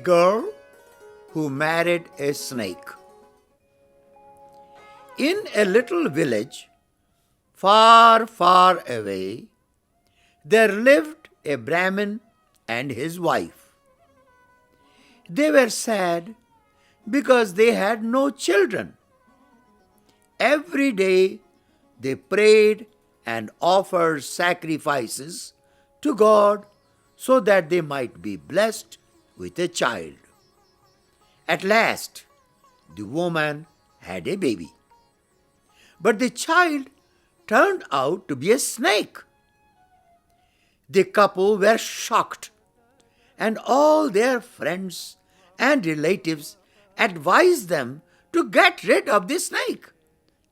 girl who married a snake. In a little village far, far away, there lived a Brahmin and his wife. They were sad because they had no children. Every day they prayed and offered sacrifices to God so that they might be blessed with a child. At last, the woman had a baby. But the child turned out to be a snake. The couple were shocked, and all their friends and relatives advised them to get rid of the snake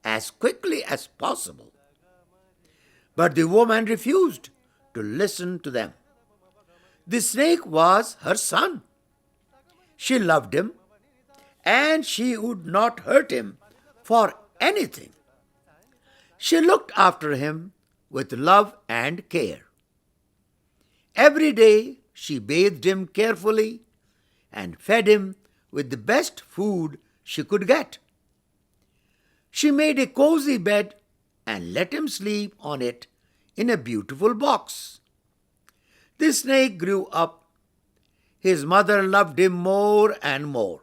as quickly as possible. But the woman refused to listen to them. The snake was her son. She loved him, and she would not hurt him for anything. She looked after him with love and care. Every day she bathed him carefully and fed him with the best food she could get. She made a cozy bed and let him sleep on it in a beautiful box. The snake grew up. His mother loved him more and more.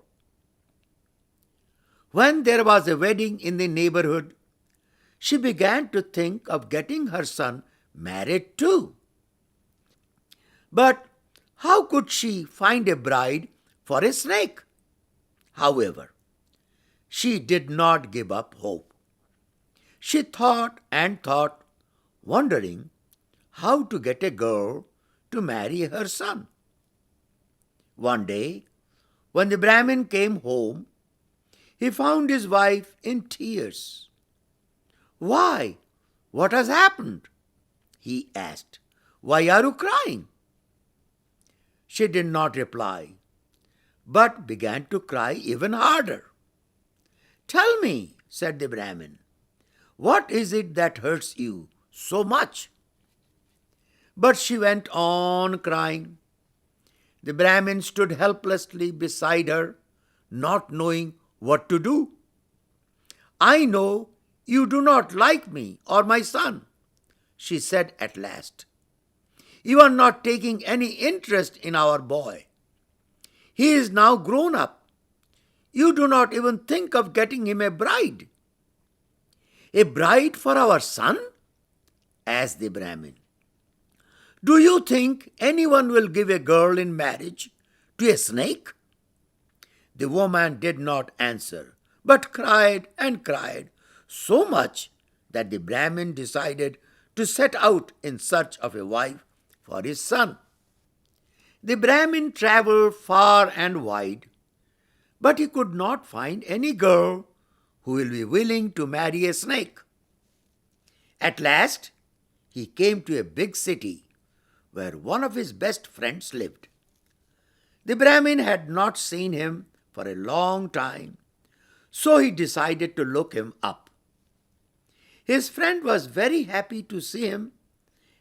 When there was a wedding in the neighborhood, she began to think of getting her son married too. But how could she find a bride for a snake? However, she did not give up hope. She thought and thought, wondering how to get a girl to marry her son. One day, when the Brahmin came home, he found his wife in tears. "Why? What has happened?" he asked. "Why are you crying?" She did not reply, but began to cry even harder. "Tell me," said the Brahmin, "what is it that hurts you so much?" But she went on crying. The Brahmin stood helplessly beside her, not knowing what to do. "I know you do not like me or my son," she said at last. "You are not taking any interest in our boy. He is now grown up. You do not even think of getting him a bride." "A bride for our son?" asked the Brahmin. "Do you think anyone will give a girl in marriage to a snake?" The woman did not answer, but cried and cried so much that the Brahmin decided to set out in search of a wife for his son. The Brahmin traveled far and wide, but he could not find any girl who will be willing to marry a snake. At last, he came to a big city where one of his best friends lived. The Brahmin had not seen him for a long time, so he decided to look him up. His friend was very happy to see him,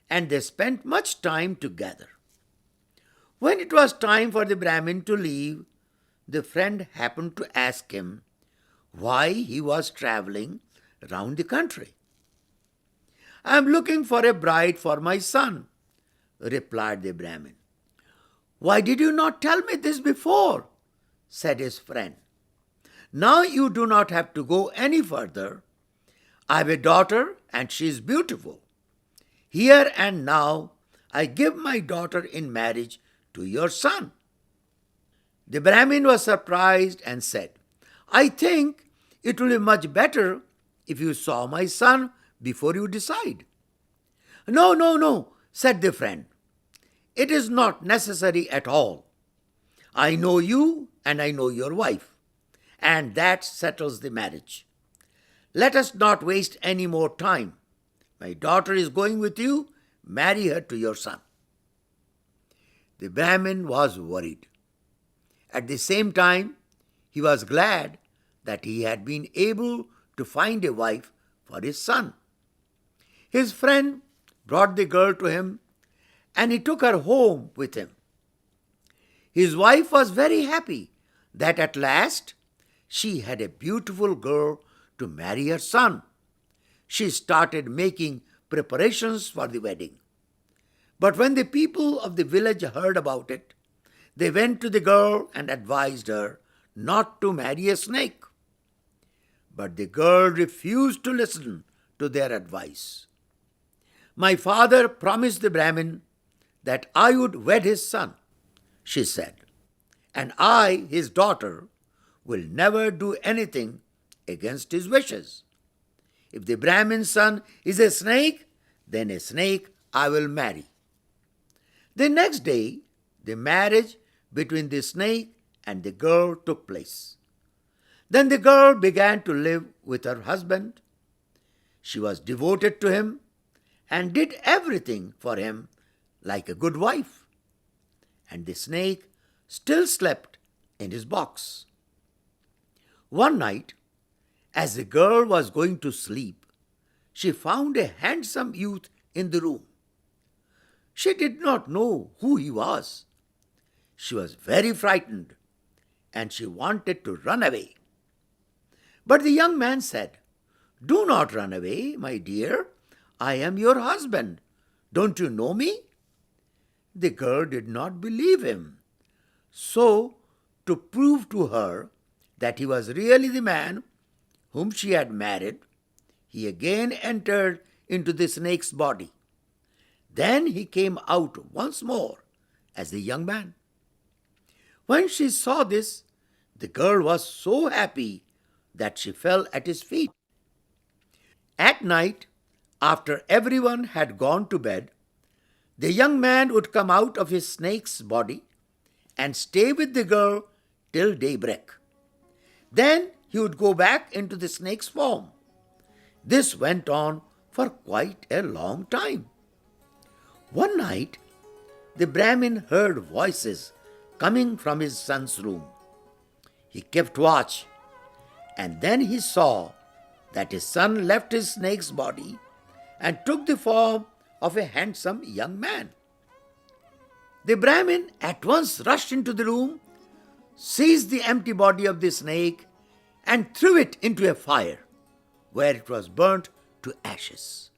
and they spent much time together. When it was time for the Brahmin to leave, the friend happened to ask him why he was traveling around the country. "I am looking for a bride for my son," replied the Brahmin. "Why did you not tell me this before?" said his friend. "Now you do not have to go any further. I have a daughter and she is beautiful. Here and now I give my daughter in marriage to your son." The Brahmin was surprised and said, "I think it will be much better if you saw my son before you decide." "No, no, no," said the friend. "It is not necessary at all. I know you and I know your wife, and that settles the marriage. Let us not waste any more time. My daughter is going with you. Marry her to your son." The Brahmin was worried. At the same time, he was glad that he had been able to find a wife for his son. His friend brought the girl to him, and he took her home with him. His wife was very happy that at last she had a beautiful girl to marry her son. She started making preparations for the wedding. But when the people of the village heard about it, they went to the girl and advised her not to marry a snake. But the girl refused to listen to their advice. My father promised the Brahmin that I would wed his son, she said, and I, his daughter, will never do anything against his wishes. If the Brahmin's son is a snake, then a snake I will marry. The next day, the marriage between the snake and the girl took place. Then the girl began to live with her husband. She was devoted to him and did everything for him like a good wife. And the snake still slept in his box. One night, as the girl was going to sleep, she found a handsome youth in the room. She did not know who he was. She was very frightened and she wanted to run away. But the young man said, "Do not run away, my dear. I am your husband. Don't you know me?" The girl did not believe him. So, to prove to her that he was really the man whom she had married, he again entered into the snake's body. Then he came out once more as the young man. When she saw this, the girl was so happy that she fell at his feet. At night, after everyone had gone to bed, the young man would come out of his snake's body and stay with the girl till daybreak. Then he would go back into the snake's form. This went on for quite a long time. One night, the Brahmin heard voices coming from his son's room. He kept watch, and then he saw that his son left his snake's body and took the form of a handsome young man. The Brahmin at once rushed into the room, seized the empty body of the snake, and threw it into a fire, where it was burnt to ashes.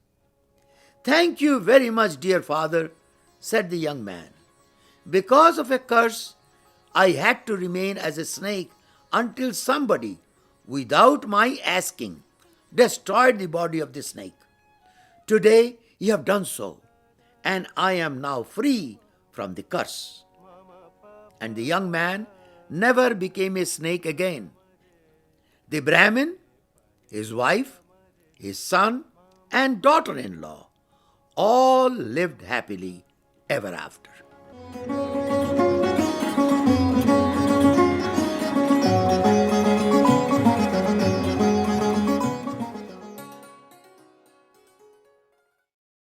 "Thank you very much, dear father," said the young man. "Because of a curse, I had to remain as a snake until somebody, without my asking, destroyed the body of the snake. Today you have done so, and I am now free from the curse." And the young man never became a snake again. The Brahmin, his wife, his son, and daughter-in-law all lived happily ever after.